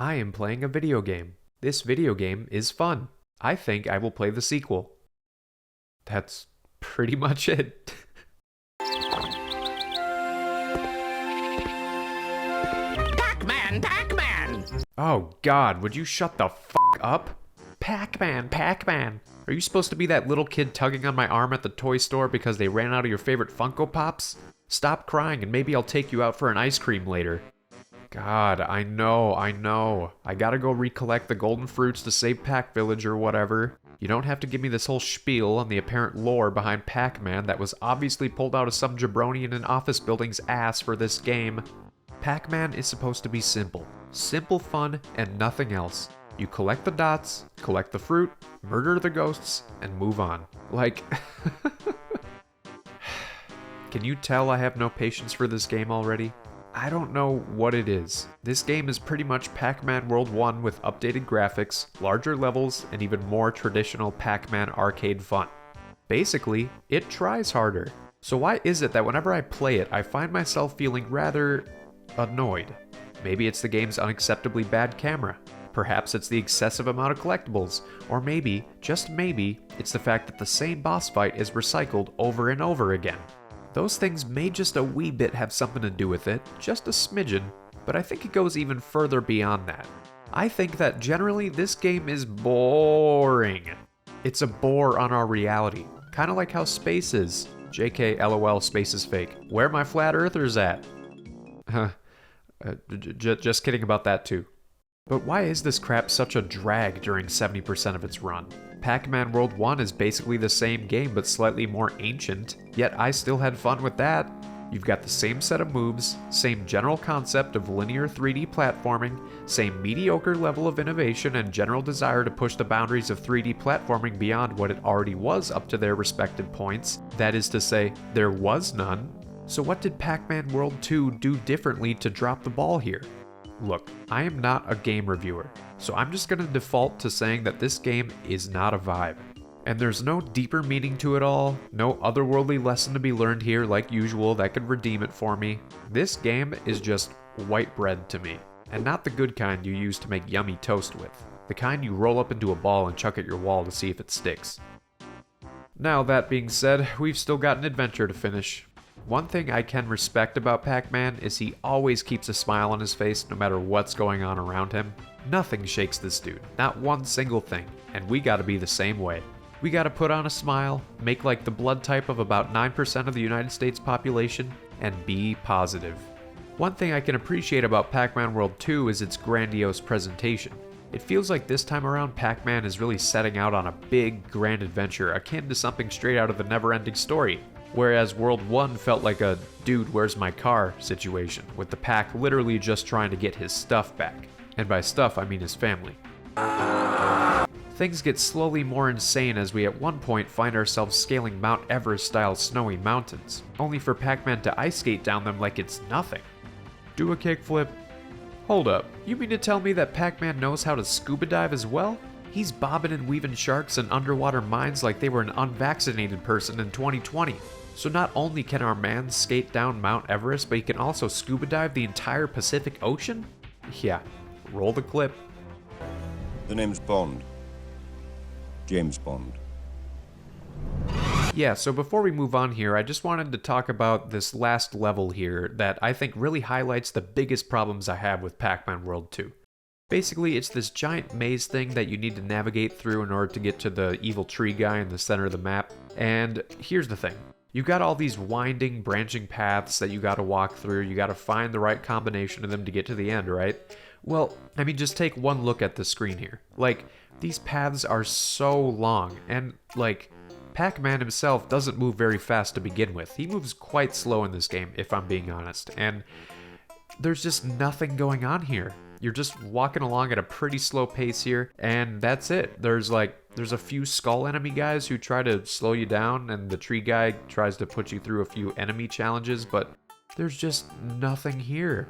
I am playing a video game. This video game is fun. I think I will play the sequel. That's pretty much it. Pac-Man! Pac-Man! Oh god, would you shut the f*** up? Pac-Man, Pac-Man! Are you supposed to be that little kid tugging on my arm at the toy store because they ran out of your favorite Funko Pops? Stop crying and maybe I'll take you out for an ice cream later. God, I know. I gotta go recollect the golden fruits to save Pac Village or whatever. You don't have to give me this whole spiel on the apparent lore behind Pac-Man that was obviously pulled out of some jabroni in an office building's ass for this game. Pac-Man is supposed to be simple. Simple fun and nothing else. You collect the dots, collect the fruit, murder the ghosts, and move on. Like... Can you tell I have no patience for this game already? I don't know what it is. This game is pretty much Pac-Man World 1 with updated graphics, larger levels, and even more traditional Pac-Man arcade fun. Basically, it tries harder. So why is it that whenever I play it, I find myself feeling rather annoyed? Maybe it's the game's unacceptably bad camera. Perhaps it's the excessive amount of collectibles. Or maybe, just maybe, it's the fact that the same boss fight is recycled over and over again. Those things may just a wee bit have something to do with it, just a smidgen, but I think it goes even further beyond that. I think that generally this game is boring. It's a bore on our reality, kind of like how space is. JK LOL, space is fake. Where my flat earthers at? Just kidding about that too. But why is this crap such a drag during 70% of its run? Pac-Man World 1 is basically the same game but slightly more ancient, yet I still had fun with that. You've got the same set of moves, same general concept of linear 3D platforming, same mediocre level of innovation and general desire to push the boundaries of 3D platforming beyond what it already was up to their respective points. That is to say, there was none. So what did Pac-Man World 2 do differently to drop the ball here? Look, I am not a game reviewer, so I'm just gonna default to saying that this game is not a vibe. And there's no deeper meaning to it all, no otherworldly lesson to be learned here like usual that could redeem it for me. This game is just white bread to me, and not the good kind you use to make yummy toast with. The kind you roll up into a ball and chuck at your wall to see if it sticks. Now that being said, we've still got an adventure to finish. One thing I can respect about Pac-Man is he always keeps a smile on his face no matter what's going on around him. Nothing shakes this dude, not one single thing, and we gotta be the same way. We gotta put on a smile, make like the blood type of about 9% of the United States population, and be positive. One thing I can appreciate about Pac-Man World 2 is its grandiose presentation. It feels like this time around Pac-Man is really setting out on a big, grand adventure akin to something straight out of the Never-Ending Story. Whereas World 1 felt like a dude, where's my car situation, with the Pac literally just trying to get his stuff back. And by stuff, I mean his family. Things get slowly more insane as we at one point find ourselves scaling Mount Everest-style snowy mountains, only for Pac-Man to ice skate down them like it's nothing. Do a kickflip. Hold up, you mean to tell me that Pac-Man knows how to scuba dive as well? He's bobbing and weaving sharks in underwater mines like they were an unvaccinated person in 2020. So not only can our man skate down Mount Everest, but he can also scuba dive the entire Pacific Ocean? Yeah, roll the clip. The name's Bond. James Bond. Yeah, so before we move on here, I just wanted to talk about this last level here that I think really highlights the biggest problems I have with Pac-Man World 2. Basically, it's this giant maze thing that you need to navigate through in order to get to the evil tree guy in the center of the map. And here's the thing. You've got all these winding, branching paths that you gotta walk through. You gotta find the right combination of them to get to the end, right? Well, I mean, just take one look at the screen here. Like, these paths are so long, and, like, Pac-Man himself doesn't move very fast to begin with. He moves quite slow in this game, if I'm being honest, and there's just nothing going on here. You're just walking along at a pretty slow pace here, and that's it. There's a few skull enemy guys who try to slow you down, and the tree guy tries to put you through a few enemy challenges, but there's just nothing here.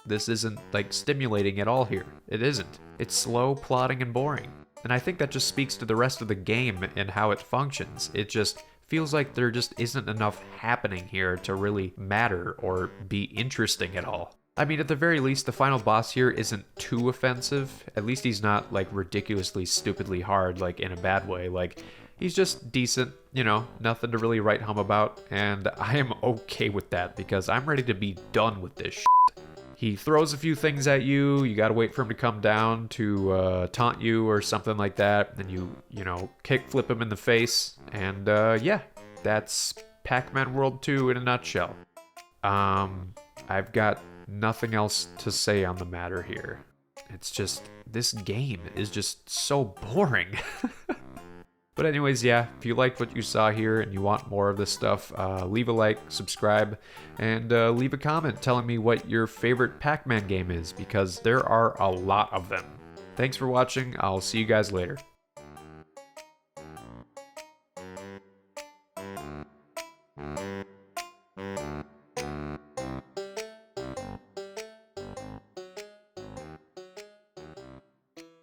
This isn't, like, stimulating at all here. It isn't. It's slow, plodding, and boring. And I think that just speaks to the rest of the game and how it functions. It just feels like there just isn't enough happening here to really matter or be interesting at all. I mean, at the very least, the final boss here isn't too offensive. At least he's not, like, ridiculously, stupidly hard, like, in a bad way. Like, he's just decent, you know, nothing to really write home about, and I am okay with that, because I'm ready to be done with this shit. He throws a few things at you, you gotta wait for him to come down to taunt you or something like that, then you know, kickflip him in the face, and yeah, that's Pac-Man World 2 in a nutshell. I've got nothing else to say on the matter here. It's just, this game is just so boring. But anyways, yeah, if you liked what you saw here and you want more of this stuff, leave a like, subscribe, and leave a comment telling me what your favorite Pac-Man game is, because there are a lot of them. Thanks for watching, I'll see you guys later.